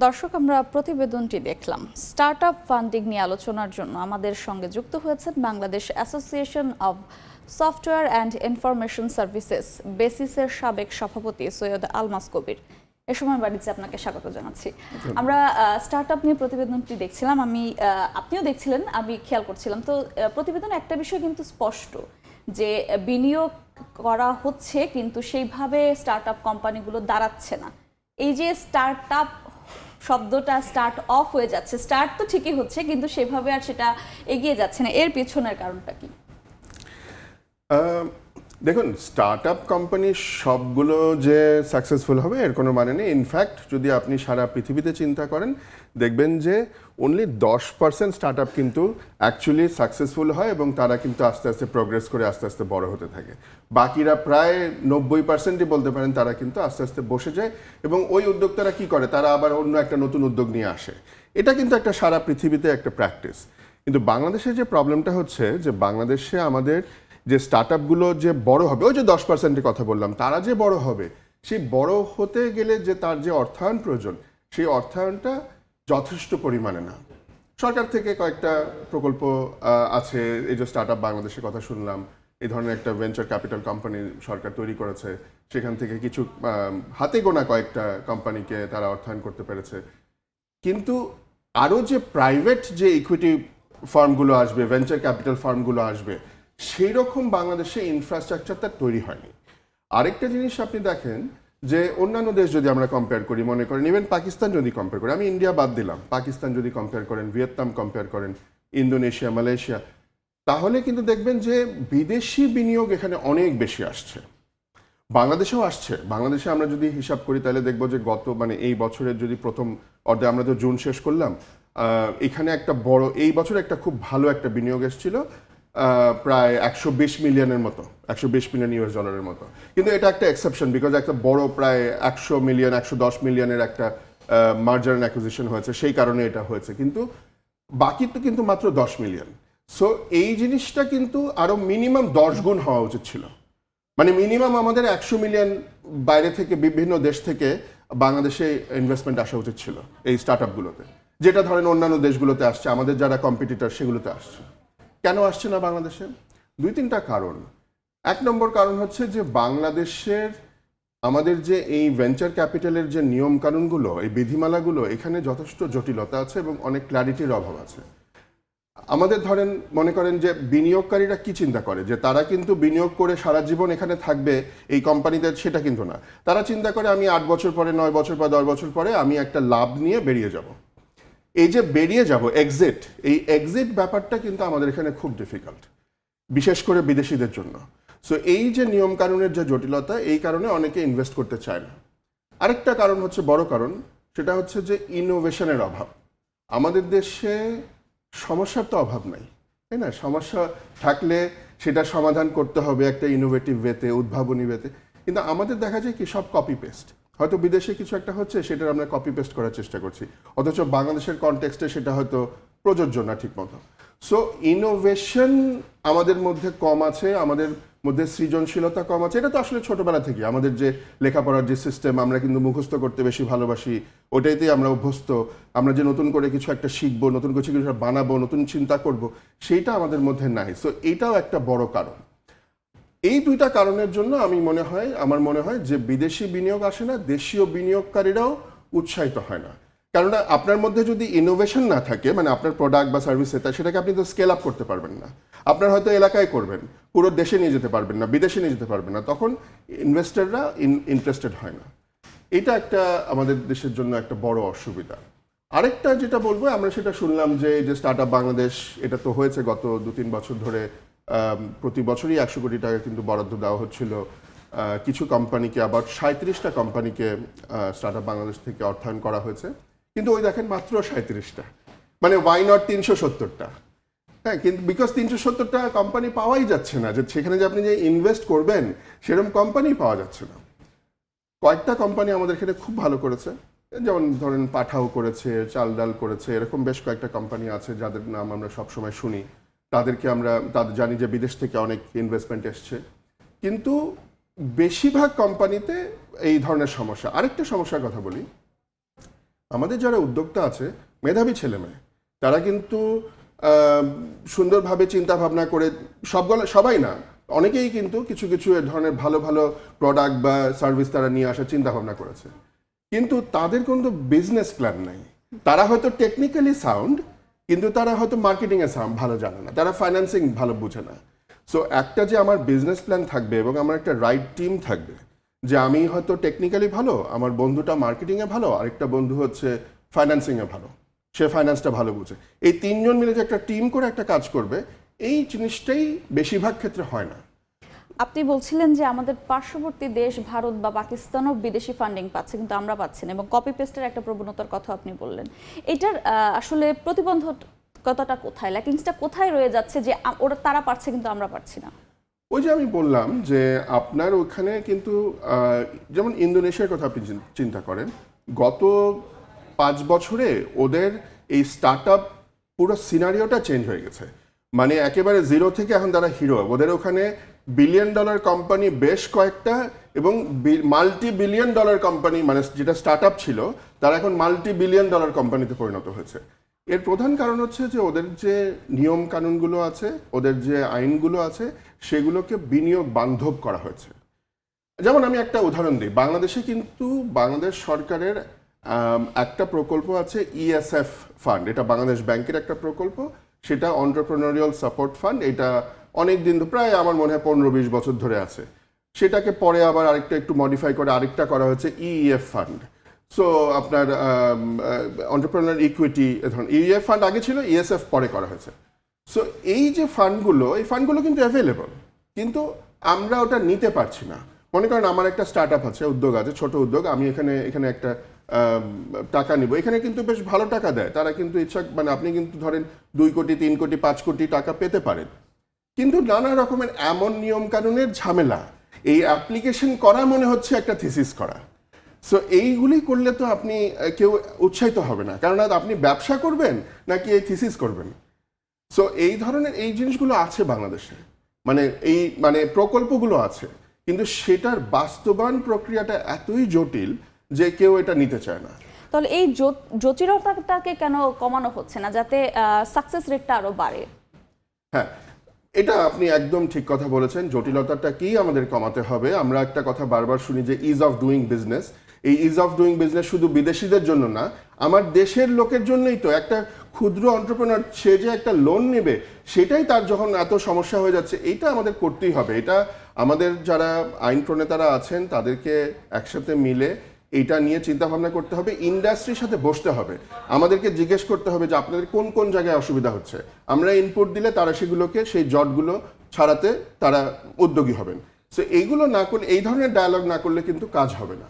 দর্শক, আমরা প্রতিবেদনটি দেখলাম। স্টার্টআপ ফান্ডিং নিয়ে আলোচনার জন্য আমাদের সঙ্গে যুক্ত হয়েছেন Bangladesh association of software and information services বেসিসের সাবেক সভাপতি সৈয়দ আলমাস কবির। এ সময় বাড়িতে আপনাকে স্বাগত জানাচ্ছি। আমরা স্টার্টআপ নিয়ে প্রতিবেদনটি দেখছিলাম, আপনিও দেখছিলেন, আমি খেয়াল করছিলাম। তো প্রতিবেদনে একটা বিষয় কিন্তু স্পষ্ট, যে বিনিয়োগ করা হচ্ছে কিন্তু সেইভাবে স্টার্টআপ কোম্পানিগুলো দাঁড়াচ্ছে না। এই যে স্টার্টআপ শব্দটা স্টার্ট অফ হয়ে যাচ্ছে, স্টার্ট তো ঠিকই হচ্ছে কিন্তু সেভাবে আর সেটা এগিয়ে যাচ্ছে না, এর পেছনের কারণটা কি? দেখুন, স্টার্টআপ কোম্পানি সবগুলো যে সাকসেসফুল হবে এর কোনো মানে নেই। ইনফ্যাক্ট যদি আপনি সারা পৃথিবীতে চিন্তা করেন, দেখবেন যে অনলি 10% স্টার্টআপ কিন্তু অ্যাকচুয়ালি সাকসেসফুল হয় এবং তারা কিন্তু আস্তে আস্তে প্রোগ্রেস করে আস্তে আস্তে বড় হতে থাকে। বাকিরা প্রায় 90%ই বলতে পারেন তারা কিন্তু আস্তে আস্তে বসে যায় এবং ওই উদ্যোক্তারা কি করে, তারা আবার অন্য একটা নতুন উদ্যোগ নিয়ে আসে। এটা কিন্তু একটা সারা পৃথিবীতে একটা প্র্যাকটিস। কিন্তু বাংলাদেশের যে প্রবলেমটা হচ্ছে যে বাংলাদেশে আমাদের যে স্টার্টআপগুলো যে বড় হবে, ওই যে 10%-এর কথা বললাম, তারা যে বড় হবে, সেই বড় হতে গেলে যে তার যে অর্থায়ন প্রয়োজন, সেই অর্থায়নটা যথেষ্ট পরিমাণে না। সরকার থেকে কয়েকটা প্রকল্প আছে, এই যে স্টার্টআপ বাংলাদেশের কথা শুনলাম, এই ধরনের একটা ভেঞ্চার ক্যাপিটাল কোম্পানি সরকার তৈরি করেছে, সেখান থেকে কিছু হাতে গোনা কয়েকটা কোম্পানিকে তারা অর্থায়ন করতে পেরেছে। কিন্তু আরও যে প্রাইভেট যে ইকুইটি ফার্মগুলো আসবে, ভেঞ্চার ক্যাপিটাল ফার্মগুলো আসবে, সেই রকম বাংলাদেশে ইনফ্রাস্ট্রাকচারটা তৈরি হয়নি। আরেকটা জিনিস আপনি দেখেন যে অন্যান্য দেশ যদি আমরা কম্পেয়ার করি, মনে করেন ইভেন পাকিস্তান যদি কম্পেয়ার করি, আমি ইন্ডিয়া বাদ দিলাম, পাকিস্তান যদি কম্পেয়ার করেন, ভিয়েতনাম কম্পেয়ার করেন, ইন্দোনেশিয়া, মালয়েশিয়া, তাহলে কিন্তু দেখবেন যে বিদেশি বিনিয়োগ এখানে অনেক বেশি আসছে। বাংলাদেশেও আসছে। বাংলাদেশে আমরা যদি হিসাব করি তাহলে দেখবো যে এই বছরের যদি প্রথম অর্ধে, আমরা তো জুন শেষ করলাম, এখানে একটা বড়, এই বছর একটা খুব ভালো একটা বিনিয়োগ এসেছিল, প্রায় 120 মিলিয়নের মতো, 120 মিলিয়ন ইউএস ডলারের মতো। কিন্তু এটা একটা এক্সেপশন, বিকজ একটা বড় প্রায় 100 মিলিয়ন 110 মিলিয়নের একটা মার্জার অ্যান্ড অ্যাকুইজিশন হয়েছে, সেই কারণে এটা হয়েছে। কিন্তু বাকি তো কিন্তু মাত্র 10 মিলিয়ন। সো এই জিনিসটা কিন্তু আরো মিনিমাম 10 গুণ হওয়া উচিত ছিল। মানে মিনিমাম আমাদের 100 মিলিয়ন বাইরে থেকে, বিভিন্ন দেশ থেকে বাংলাদেশে ইনভেস্টমেন্ট আসা উচিত ছিল এই স্টার্টআপগুলোতে, যেটা ধরেন অন্যান্য দেশগুলোতে আসছে, আমাদের যারা কম্পিটিটর সেগুলোতে আসছে। কেন আসছে না বাংলাদেশে? 2-3টা কারণ। 1 নম্বর কারণ হচ্ছে যে বাংলাদেশের আমাদের যে এই ভেঞ্চার ক্যাপিটালের যে নিয়ম কানুনগুলো, এই বিধিমালাগুলো, এখানে যথেষ্ট জটিলতা আছে এবং অনেক ক্ল্যারিটির অভাব আছে। আমাদের ধরেন মনে করেন যে বিনিয়োগকারীরা কি চিন্তা করে, যে তারা কিন্তু বিনিয়োগ করে সারা জীবন এখানে থাকবে এই কোম্পানিতে, সেটা কিন্তু না। তারা চিন্তা করে আমি 8 বছর পরে, 9 বছর পরে, 10 বছর পরে আমি একটা লাভ নিয়ে বেরিয়ে যাব। এই যে বেরিয়ে যাব, এক্সিট, এই এক্সিট ব্যাপারটা কিন্তু আমাদের এখানে খুব ডিফিকাল্ট, বিশেষ করে বিদেশিদের জন্য। সো এই যে নিয়ম কানুনের যে জটিলতা, এই কারণে অনেকে ইনভেস্ট করতে চায় না। আরেকটা কারণ হচ্ছে, বড় কারণ, সেটা হচ্ছে যে ইনোভেশনের অভাব। আমাদের দেশে সমস্যার তো অভাব নাই, তাই না? সমস্যা থাকলে সেটা সমাধান করতে হবে একটা ইনোভেটিভ ওয়েতে, উদ্ভাবনী ওয়েতে। কিন্তু আমাদের দেখা যায় কি, সব কপি পেস্ট। হয়তো বিদেশে কিছু একটা হচ্ছে, সেটা আমরা কপি পেস্ট করার চেষ্টা করছি, অথচ বাংলাদেশের কনটেক্সটে সেটা হয়তো প্রযোজ্য না ঠিক মতো। সো ইনোভেশন আমাদের মধ্যে কম আছে, আমাদের মধ্যে সৃজনশীলতা কম আছে। এটা তো আসলে ছোটবেলা থেকে আমাদের যে লেখাপড়ার যে সিস্টেম, আমরা কিন্তু মুখস্থ করতে বেশি ভালোবাসি, ওটাইতেই আমরা অভ্যস্ত। আমরা যে নতুন করে কিছু একটা শিখবো, নতুন কিছু কিছু বানাবো, নতুন চিন্তা করব, সেইটা আমাদের মধ্যে নাই। সো এইটাও একটা বড় কারণ। এই 2টা কারণের জন্য আমার মনে হয় যে বিদেশি বিনিয়োগ আসে না, দেশীয় বিনিয়োগকারীরাও উৎসাহিত হয় না। কেননা আপনার মধ্যে যদি ইনোভেশন না থাকে, মানে আপনার প্রোডাক্ট বা সার্ভিস সেটাকে আপনি তো স্কেল আপ করতে পারবেন না। আপনার হয়তো এলাকায় করবেন, পুরো দেশে নিয়ে যেতে পারবেন না, বিদেশে নিয়ে যেতে পারবেন না, তখন ইনভেস্টররা ইন্টারেস্টেড হয় না। এটা একটা আমাদের দেশের জন্য একটা বড় অসুবিধা। আরেকটা যেটা বলবো, আমরা সেটা শুনলাম যে স্টার্টআপ বাংলাদেশ, এটা তো হয়েছে গত 2-3 বছর ধরে, প্রতি বছরই 100 কোটি টাকা কিন্তু বরাদ্দ দেওয়া হচ্ছিল। কিছু কোম্পানিকে, আবার 37টা কোম্পানিকে স্টার্টআপ বাংলাদেশ থেকে অর্থায়ন করা হয়েছে। কিন্তু ওই দেখেন মাত্র 37টা, মানে ওয়াই নট 370টা? হ্যাঁ, কিন্তু বিকজ 370টা কোম্পানি পাওয়াই যাচ্ছে না, যে সেখানে যে আপনি যে ইনভেস্ট করবেন সেরকম কোম্পানি পাওয়া যাচ্ছে না। কয়েকটা কোম্পানি আমাদের এখানে খুব ভালো করেছে, যেমন ধরেন পাঠাও করেছে, চাল ডাল করেছে, এরকম বেশ কয়েকটা কোম্পানি আছে যাদের নাম আমরা সবসময় শুনি। তাদের জানি যে বিদেশ থেকে অনেক ইনভেস্টমেন্ট এসছে। কিন্তু বেশিরভাগ কোম্পানিতে এই ধরনের সমস্যা। আরেকটা সমস্যার কথা বলি, আমাদের যারা উদ্যোক্তা আছে মেধাবী ছেলেমেয়ে, তারা কিন্তু সুন্দরভাবে চিন্তা ভাবনা করে সবাই না, অনেকেই কিন্তু কিছু কিছু এ ধরনের ভালো ভালো প্রোডাক্ট বা সার্ভিস তারা নিয়ে আসার চিন্তা ভাবনা করেছে, কিন্তু তাদের কোনো বিজনেস প্ল্যান নাই। তারা হয়তো টেকনিক্যালি সাউন্ড, কিন্তু তারা হয়তো মার্কেটিং এ ভালো জানে না, তারা ফাইন্যান্সিং ভালো বুঝে না। সো একটা যে আমার বিজনেস প্ল্যান থাকবে এবং আমার একটা রাইট টিম থাকবে, যে আমি হয়তো টেকনিক্যালি ভালো, আমার বন্ধুটা মার্কেটিং এ ভালো, আরেকটা বন্ধু হচ্ছে ফাইন্যান্সিং এ ভালো, সে ফাইন্যান্সটা ভালো বুঝে, এই তিনজন মিলে যে একটা টিম করে একটা কাজ করবে, এই জিনিসটাই বেশিরভাগ ক্ষেত্রে হয় না। আপনি বলছিলেন যে আমাদের পার্শ্ববর্তী দেশ ভারত বা পাকিস্তানও বিদেশি ফান্ডিং পাচ্ছে, কিন্তু আমরা পাচ্ছি না, এবং কপি পেস্টের একটা প্রবণতার কথা আপনি বললেন। এটার আসলে প্রতিবন্ধকতাটা কোথায়, ল্যাকিংসটা কোথায় রয়ে যাচ্ছে যে ওরা তারা পারছে কিন্তু আমরা পারছি না? ওই যে আমি বললাম যে আপনার ওখানে কিন্তু যেমন ইন্দোনেশিয়ার কথা আপনি চিন্তা করেন, গত 5 বছরে ওদের এই স্টার্ট আপ পুরো সিনারিওটা চেঞ্জ হয়ে গেছে। মানে একেবারে জিরো থেকে এখন তারা হিরো। ওদের ওখানে বিলিয়ন ডলার কোম্পানি বেশ কয়েকটা, এবং মাল্টি বিলিয়ন ডলার কোম্পানি, মানে যেটা স্টার্ট আপ ছিল তারা এখন মাল্টি বিলিয়ন ডলার কোম্পানিতে পরিণত হয়েছে। এর প্রধান কারণ হচ্ছে যে ওদের যে নিয়ম কানুনগুলো আছে, ওদের যে আইনগুলো আছে, সেগুলোকে বিনিয়োগ বান্ধব করা হয়েছে। যেমন আমি একটা উদাহরণ দিই, বাংলাদেশে কিন্তু বাংলাদেশ সরকারের একটা প্রকল্প আছে ইএসএফ ফান্ড, এটা বাংলাদেশ ব্যাংকের একটা প্রকল্প, সেটা এন্টারপ্রেনিউরিয়াল সাপোর্ট ফান্ড। এটা অনেক দিন প্রায় আমার মনে হয় 15-20 বছর ধরে আছে। সেটাকে পরে আবার আরেকটা একটু মডিফাই করে আরেকটা করা হয়েছে ইএফ ফান্ড। সো আপনার এন্টারপ্রেনিউর ইকুইটি ধরুন ইএফ ফান্ড আগে ছিল, ইএসএফ পরে করা হয়েছে। সো এই যে ফান্ডগুলো, এই ফান্ডগুলো কিন্তু অ্যাভেলেবল, কিন্তু আমরা ওটা নিতে পারছি না। মনে করেন আমার একটা স্টার্ট আপ আছে, উদ্যোগ আছে, ছোট উদ্যোগ, আমি এখানে একটা টাকা নিব, এখানে কিন্তু বেশ ভালো টাকা দেয় তারা, কিন্তু ইচ্ছা মানে আপনি কিন্তু ধরেন 2 কোটি 3 কোটি 5 কোটি টাকা পেতে পারেন, কিন্তু নানা রকমের এমন নিয়ম কানুনের ঝামেলা, এই অ্যাপ্লিকেশন করা মনে হচ্ছে একটা থিসিস করা। সো এইগুলি করলে তো আপনি কেউ উৎসাহিত হবে না, কারণ আপনি ব্যবসা করবেন নাকি এই থিসিস করবেন। সো এই ধরনের এই জিনিসগুলো আছে বাংলাদেশে, মানে প্রকল্পগুলো আছে, কিন্তু সেটার বাস্তবায়ন প্রক্রিয়াটা এতই জটিল যে কেউ এটা নিতে চায় না। তাহলে এই জটিলতাটাকে কেন কমানো হচ্ছে না, যাতে সাকসেস রেটটা আরো বাড়ে? হ্যাঁ, এটা আপনি একদম ঠিক কথা বলেছেন, জটিলতাটা কি আমাদের কমাতে হবে। আমরা একটা কথা বারবার শুনি যে ইজ অফ ডুইং বিজনেস। এই ইজ অফ ডুইং বিজনেস শুধু বিদেশিদের জন্য না, আমার দেশের লোকের জন্যই তো। একটা ক্ষুদ্র এন্টারপ্রেনার, সে যে একটা লোন নেবে, সেটাই তার যখন এত সমস্যা হয়ে যাচ্ছে, এইটা আমাদের করতেই হবে। এটা আমাদের যারা আইন প্রণেতারা আছেন তাদেরকে একসাথে মিলে এইটা নিয়ে চিন্তা ভাবনা করতে হবে, ইন্ডাস্ট্রির সাথে বসতে হবে, আমাদেরকে জিজ্ঞেস করতে হবে যে আপনাদের কোন কোন জায়গায় অসুবিধা হচ্ছে, আমরা ইনপুট দিলে তারা সেগুলোকে, সেই জটগুলো ছাড়াতে তারা উদ্যোগী হবেন। সো এইগুলো না করলে, এই ধরনের ডায়ালগ না করলে কিন্তু কাজ হবে না।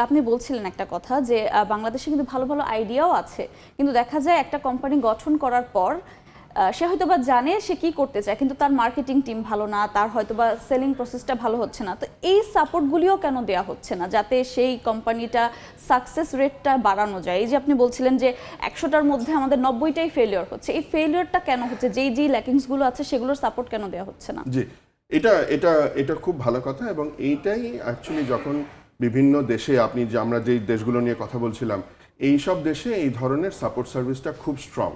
আপনি বলছিলেন একটা কথা যে বাংলাদেশে কিন্তু ভালো ভালো আইডিয়াও আছে, কিন্তু দেখা যায় একটা কোম্পানি গঠন করার পর সে হয়তোবা জানে সে কি করতে চায়, কিন্তু তার মার্কেটিং টিম ভালো না, তার হয়তোবা সেলিং প্রসেসটা ভালো হচ্ছে না। তো এই সাপোর্টগুলিও কেন দেওয়া হচ্ছে না, যাতে সেই কোম্পানিটা সাকসেস রেটটা বাড়ানো যায়? এই যে আপনি বলছিলেন যে 100টার মধ্যে আমাদের 90টাই ফেলিওর হচ্ছে, এই ফেলিওরটা কেন হচ্ছে? যেই ল্যাকিংসগুলো আছে সেগুলোর সাপোর্ট কেন দেওয়া হচ্ছে না? জি, এটা খুব ভালো কথা, এবং এইটাই অ্যাকচুয়ালি যখন বিভিন্ন দেশে আমরা যেই দেশগুলো নিয়ে কথা বলছিলাম, এই সব দেশে এই ধরনের সাপোর্ট সার্ভিসটা খুব স্ট্রং।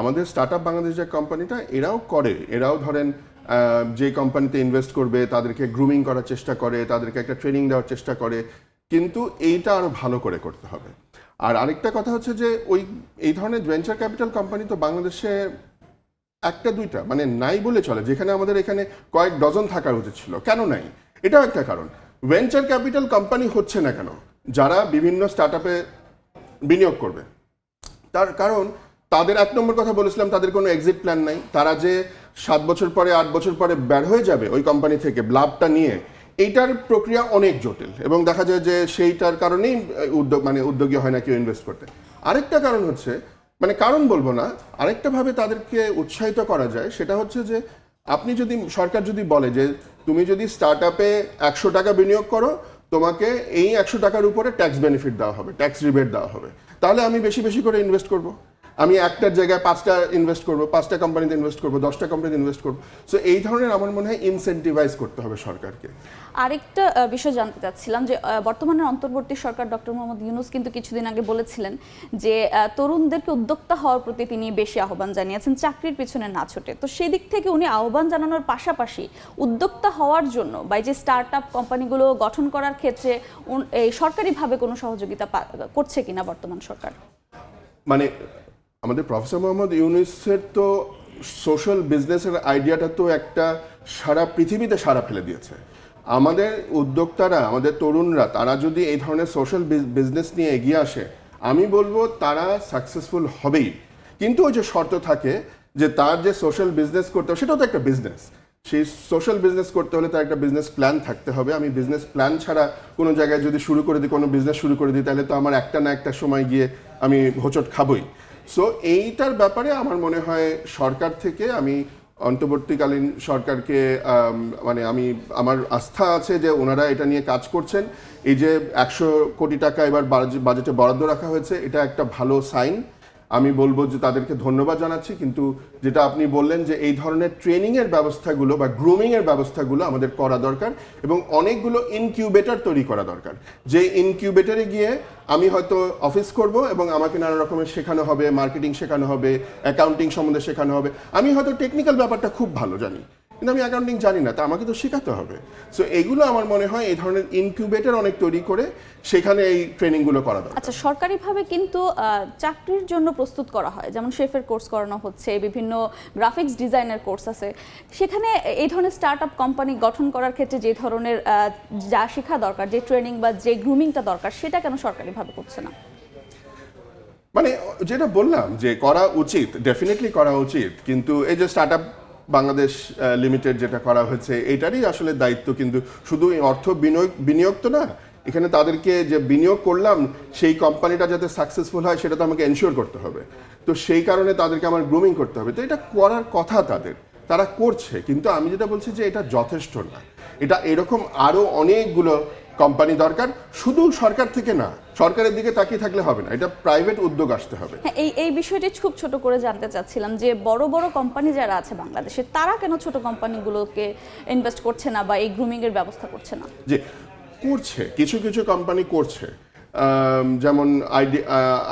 আমাদের স্টার্ট আপ বাংলাদেশ যে কোম্পানিটা, এরাও ধরেন যে কোম্পানিতে ইনভেস্ট করবে তাদেরকে গ্রুমিং করার চেষ্টা করে, তাদেরকে একটা ট্রেনিং দেওয়ার চেষ্টা করে, কিন্তু এইটা আরো ভালো করে করতে হবে। আর আরেকটা কথা হচ্ছে যে এই ধরনের ভেঞ্চার ক্যাপিটাল কোম্পানি তো বাংলাদেশে একটা দুইটা মানে নাই বলে চলে, যেখানে আমাদের এখানে কয়েক ডজন থাকার উচিত ছিল। কেন নাই? এটাও একটা কারণ। ভেঞ্চার ক্যাপিটাল কোম্পানি হচ্ছে না কেন যারা বিভিন্ন স্টার্ট আপে বিনিয়োগ করবে? তার কারণ তাদের 1 নম্বর কথা বলেছিলাম, তাদের কোনো এক্সিট প্ল্যান নাই। তারা যে 7 বছর পরে 8 বছর পরে বের হয়ে যাবে ওই কোম্পানি থেকে লাভটা নিয়ে, এইটার প্রক্রিয়া অনেক জটিল, এবং দেখা যায় যে সেইটার কারণেই উদ্যোগী হয় না কেউ ইনভেস্ট করতে। আরেকটা কারণ হচ্ছে, কারণ বলবো না, আরেকটা ভাবে তাদেরকে উৎসাহিত করা যায়, সেটা হচ্ছে যে সরকার যদি বলে যে তুমি যদি স্টার্ট আপে 100 টাকা বিনিয়োগ করো, তোমাকে এই 100 টাকার উপরে ট্যাক্স বেনিফিট দেওয়া হবে, ট্যাক্স রিবেট দেওয়া হবে, তাহলে আমি বেশি বেশি করে ইনভেস্ট করব। আমি একটার জায়গায় 5টা ইনভেস্ট করব, 5টা কোম্পানিতে ইনভেস্ট করব, 10টা কোম্পানিতে ইনভেস্ট করব। সো এই ধরনের আমার মনে হয় ইনসেন্টিভাইজ করতে হবে সরকারকে। আরেকটা বিষয় জানতে চাচ্ছিলাম যে বর্তমানে অন্তর্বর্তী সরকার ডক্টর মোহাম্মদ ইউনূস কিন্তু কিছুদিন আগে বলেছিলেন যে তরুণদেরকে উদ্যোক্তা হওয়ার প্রতি তিনি বেশি আহ্বান জানিয়েছেন, চাকরির পিছনে না ছুটে। তো সেই দিক থেকে উনি আহ্বান জানানোর পাশাপাশি উদ্যোক্তা হওয়ার জন্য বা যে স্টার্ট আপ কোম্পানিগুলো গঠন করার ক্ষেত্রে এই সরকারিভাবে কোনো সহযোগিতা করছে কিনা বর্তমান সরকার? মানে আমাদের প্রফেসর মোহাম্মদ ইউনূসের তো সোশ্যাল বিজনেসের আইডিয়াটা তো একটা সারা পৃথিবীতে সাড়া ফেলে দিয়েছে। আমাদের উদ্যোক্তারা, আমাদের তরুণরা, তারা যদি এই ধরনের সোশ্যাল বিজনেস নিয়ে এগিয়ে আসে, আমি বলবো তারা সাকসেসফুল হবেই। কিন্তু ওই যে শর্ত থাকে যে তার যে সোশ্যাল বিজনেস করতে হবে, সেটাও তো একটা বিজনেস। সেই সোশ্যাল বিজনেস করতে হলে তার একটা বিজনেস প্ল্যান থাকতে হবে। আমি বিজনেস প্ল্যান ছাড়া কোনো জায়গায় যদি শুরু করে দিই, কোনো বিজনেস শুরু করে দিই, তাহলে তো আমার একটা না একটা সময় গিয়ে আমি হোঁচট খাবই। সো এইটার ব্যাপারে আমার মনে হয় সরকার থেকে, আমি অন্তর্বর্তীকালীন সরকারকে মানে আমার আস্থা আছে যে ওনারা এটা নিয়ে কাজ করছেন। এই যে 100 কোটি টাকা এবার বাজেটে বরাদ্দ রাখা হয়েছে, এটা একটা ভালো সাইন। আমি বলবো যে তাদেরকে ধন্যবাদ জানাচ্ছি। কিন্তু যেটা আপনি বললেন যে এই ধরনের ট্রেনিংয়ের ব্যবস্থাগুলো বা গ্রুমিংয়ের ব্যবস্থাগুলো আমাদের করা দরকার, এবং অনেকগুলো ইনকিউবেটর তৈরি করা দরকার। যে ইনকিউবেটরে গিয়ে আমি হয়তো অফিস করব এবং আমাকে নানা রকমের শেখানো হবে, মার্কেটিং শেখানো হবে, অ্যাকাউন্টিং সম্বন্ধে শেখানো হবে। আমি হয়তো টেকনিক্যাল ব্যাপারটা খুব ভালো জানি, কিন্তু আমি অ্যাকাউন্টিং জানি না, তা আমাকে তো শেখাতে হবে। সো এগুলো আমার মনে হয় এই ধরনের ইনকিউবেটর অনেক তৈরি করে সেখানে এই ট্রেনিংগুলো করা দরকার। আচ্ছা, সরকারিভাবে কিন্তু চাকরির জন্য প্রস্তুত করা হয়, যেমন শেফের কোর্স করানো হচ্ছে, বিভিন্ন গ্রাফিক্স ডিজাইনের কোর্স আছে। সেখানে এই ধরনের স্টার্ট আপ কোম্পানি গঠন করার ক্ষেত্রে যে ধরনের যা শেখা দরকার, যে ট্রেনিং বা যে গ্রুমিংটা দরকার, সেটা কেন সরকারিভাবে করছে না? মানে যেটা বললাম যে করা উচিত, ডেফিনেটলি করা উচিত, কিন্তু এই যে স্টার্ট আপ বাংলাদেশ লিমিটেড যেটা করা হয়েছে, এটারই আসলে দায়িত্ব কিন্তু শুধু অর্থ বিনিয়োগ তো না, এখানে তাদেরকে যে বিনিয়োগ করলাম সেই কোম্পানিটা যাতে সাকসেসফুল হয় সেটা তো আমাকে এনশিওর করতে হবে। তো সেই কারণে তাদেরকে আমার গ্রুমিং করতে হবে। তো এটা করার কথা তাদের, তারা করছে, কিন্তু আমি যেটা বলছি যে এটা যথেষ্ট না। এটা এরকম আরো অনেকগুলো কোম্পানি দরকার, শুধু সরকার থেকে না, সরকারের দিকে তাকিয়ে থাকলে হবে না, এটা প্রাইভেট উদ্যোগ আসতে হবে। হ্যাঁ, এই বিষয়টি খুব ছোট করে জানতে চাচ্ছিলাম যে বড় বড় কোম্পানি যারা আছে বাংলাদেশে, তারা কেন ছোট কোম্পানিগুলোকে ইনভেস্ট করছে না বা এই গ্রুমিং এর ব্যবস্থা করছে না? যে করছে, কিছু কিছু কোম্পানি করছে, যেমন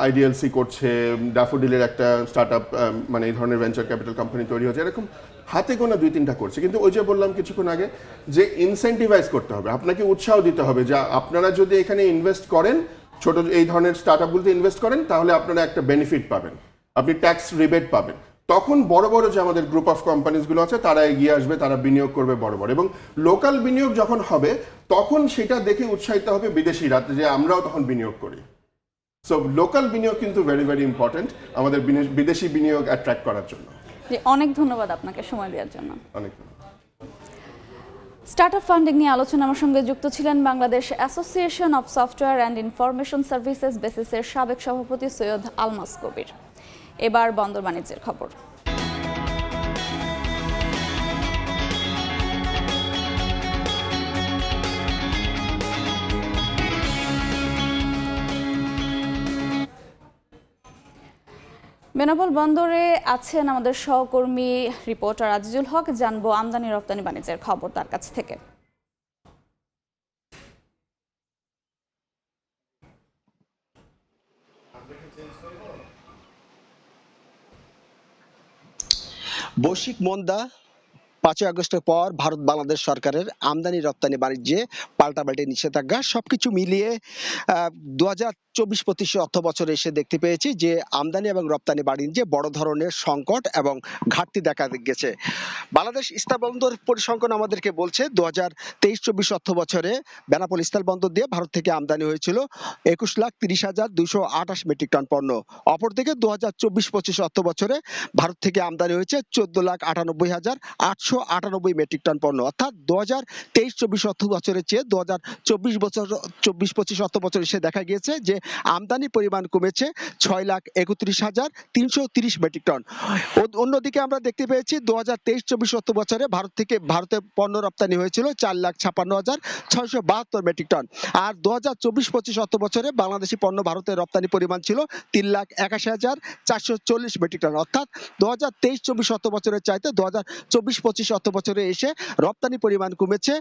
আইডিএলসি করছে, ড্যাফোডিলের একটা স্টার্ট আপ, মানে এই ধরনের ভেঞ্চার ক্যাপিটাল কোম্পানি তৈরি হচ্ছে, এরকম হাতে গোনা 2-3টা করছে। কিন্তু ওই যে বললাম কিছুক্ষণ আগে যে ইনসেন্টিভাইজ করতে হবে, আপনাকে উৎসাহ দিতে হবে যে আপনারা যদি এখানে ইনভেস্ট করেন, ছোট এই ধরনের স্টার্ট আপগুলোতে ইনভেস্ট করেন, তাহলে আপনারা একটা বেনিফিট পাবেন, আপনি ট্যাক্স রিবেট পাবেন। তখন বড় বড় যে আমাদের গ্রুপ অফ কোম্পানিজগুলো আছে তারা এগিয়ে আসবে, তারা বিনিয়োগ করবে বড় বড়, এবং লোকাল বিনিয়োগ যখন হবে তখন সেটা দেখে উৎসাহিত হবে বিদেশিরা যে আমরাও তখন বিনিয়োগ করি। সো লোকাল বিনিয়োগ কিন্তু ভেরি ভেরি ইম্পর্টেন্ট আমাদের বিদেশি বিনিয়োগ অ্যাট্রাক্ট করার জন্য। অনেক ধন্যবাদ আপনাকে সময় দেওয়ার জন্য। অনেক স্টার্ট আপ ফান্ডিং নিয়ে আলোচনা আমার সঙ্গে যুক্ত ছিলেন Bangladesh association of software and information services বেসিসের সাবেক সভাপতি সৈয়দ আলমাস কবির। এবার বন্দর বাণিজ্যের খবর। বেনাপোল বন্দরে আছেন আমাদের সহকর্মী রিপোর্টার আজিজুল হক। জানবো আমদানি রপ্তানি বাণিজ্যের খবর তার কাছ থেকে। বৈশ্বিক মন্দা, 5ই আগস্টের পর ভারত বাংলাদেশ সরকারের আমদানি রপ্তানি বাণিজ্যে পাল্টাপাল্টি নিষেধাজ্ঞা, সবকিছু মিলিয়ে 2024-25 অর্থ বছরে এসে দেখতে পেয়েছি যে আমদানি এবং রপ্তানি বাণিজ্যে বড় ধরনের সংকট এবং ঘাটতি দেখা গেছে। বাংলাদেশ স্থল বন্দর পরিসংখ্যান আমাদেরকে বলছে 2023-24 অর্থ বছরে বেনাপোল স্থল বন্দর দিয়ে ভারত থেকে আমদানি হয়েছিল 21,30,228 মেট্রিক টন পণ্য। অপরদিকে 2024-25 অর্থ বছরে ভারত থেকে আমদানি হয়েছে 14,98,888 মেট্রিক টন পণ্য, অর্থাৎ 2023-24 অর্থ বছরের চেয়ে 2024-25 অর্থ বছরে এসে দেখা গিয়েছে যে আমদানি পরিমাণ কমেছে 6,31,330 মেট্রিক টন। অন্যদিকে আমরা দেখতে পেয়েছি 2023-24 অর্থ বছরে ভারতে পণ্য রপ্তানি হয়েছিল 4,56,672 মেট্রিক টন। আর 2024-25 অর্থ বছরে বাংলাদেশি পণ্য ভারতে রপ্তানি পরিমাণ ছিল 3,81,440 মেট্রিক টন, অর্থাৎ 2023-24 অর্থ বছরের চাইতে 2024-25 অর্থ বছরে এসে রপ্তানি পরিমাণ কমেছে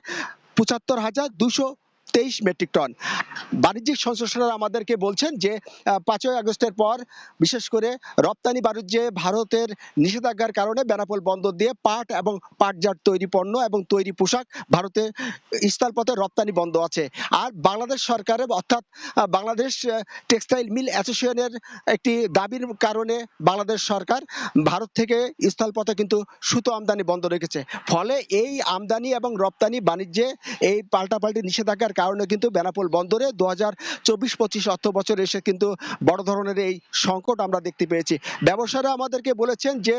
75,223 মেট্রিক টন। বাণিজ্যিক সংশ্লিষ্টরা আমাদেরকে বলছেন যে 5ই আগস্টের পর বিশেষ করে রপ্তানি বাণিজ্যে ভারতের নিষেধাজ্ঞার কারণে বেনাপোল বন্দর দিয়ে পাট এবং পাটজাত তৈরি পণ্য এবং তৈরি পোশাক ভারতে স্থলপথে রপ্তানি বন্ধ আছে। আর বাংলাদেশ সরকারের অর্থাৎ বাংলাদেশ টেক্সটাইল মিল অ্যাসোসিয়েশনের একটি দাবির কারণে বাংলাদেশ সরকার ভারত থেকে স্থলপথে কিন্তু সুতো আমদানি বন্ধ রেখেছে। ফলে এই আমদানি এবং রপ্তানি বাণিজ্যে এই পাল্টাপাল্টি নিষেধাজ্ঞার কারণে কিন্তু বেনাপোল বন্দরে 2024-25 অর্থ বছরে এসে কিন্তু বড় ধরনের এই সংকট আমরা দেখতে পেয়েছি। ব্যবসায়ীরা আমাদেরকে বলেছেন যে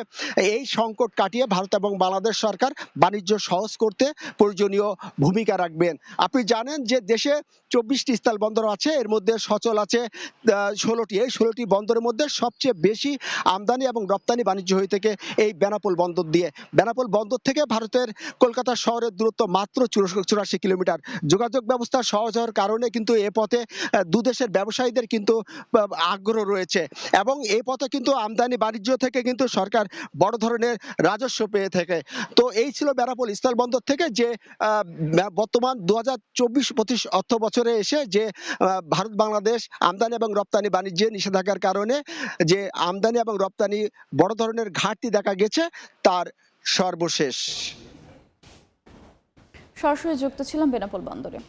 এই সংকট কাটিয়ে ভারত এবং বাংলাদেশ সরকার বাণিজ্য সহজ করতে প্রয়োজনীয় ভূমিকা রাখবেন। আপনি জানেন যে দেশে 24টি স্থল বন্দর আছে, এর মধ্যে সচল আছে 16টি। এই 16টি বন্দরের মধ্যে সবচেয়ে বেশি আমদানি এবং রপ্তানি বাণিজ্য হয়ে থাকে এই বেনাপোল বন্দর দিয়ে। বেনাপোল বন্দর থেকে ভারতের কলকাতা শহরের দূরত্ব মাত্র 84 কিলোমিটার। যোগাযোগ ব্যবস্থা সহজ হওয়ার কারণে কিন্তু এ পথে দুদেশের ব্যবসায়ীদের কিন্তু আগ্রহ রয়েছে এবং এই পথে কিন্তু আমদানি বাণিজ্য থেকে কিন্তু সরকার বড় ধরনের রাজস্ব পেয়ে থাকে। তো এই ছিল বেনাপোল স্থল বন্দর থেকে যে বর্তমান 2024-25 অর্থ বছরে এসে যে ভারত বাংলাদেশ আমদানি এবং রপ্তানি বাণিজ্যে নিষেধাজ্ঞার কারণে যে আমদানি এবং রপ্তানি বড় ধরনের ঘাটতি দেখা গেছে তার সর্বশেষ। সরাসরি যুক্ত ছিলাম বেনাপোল বন্দরে।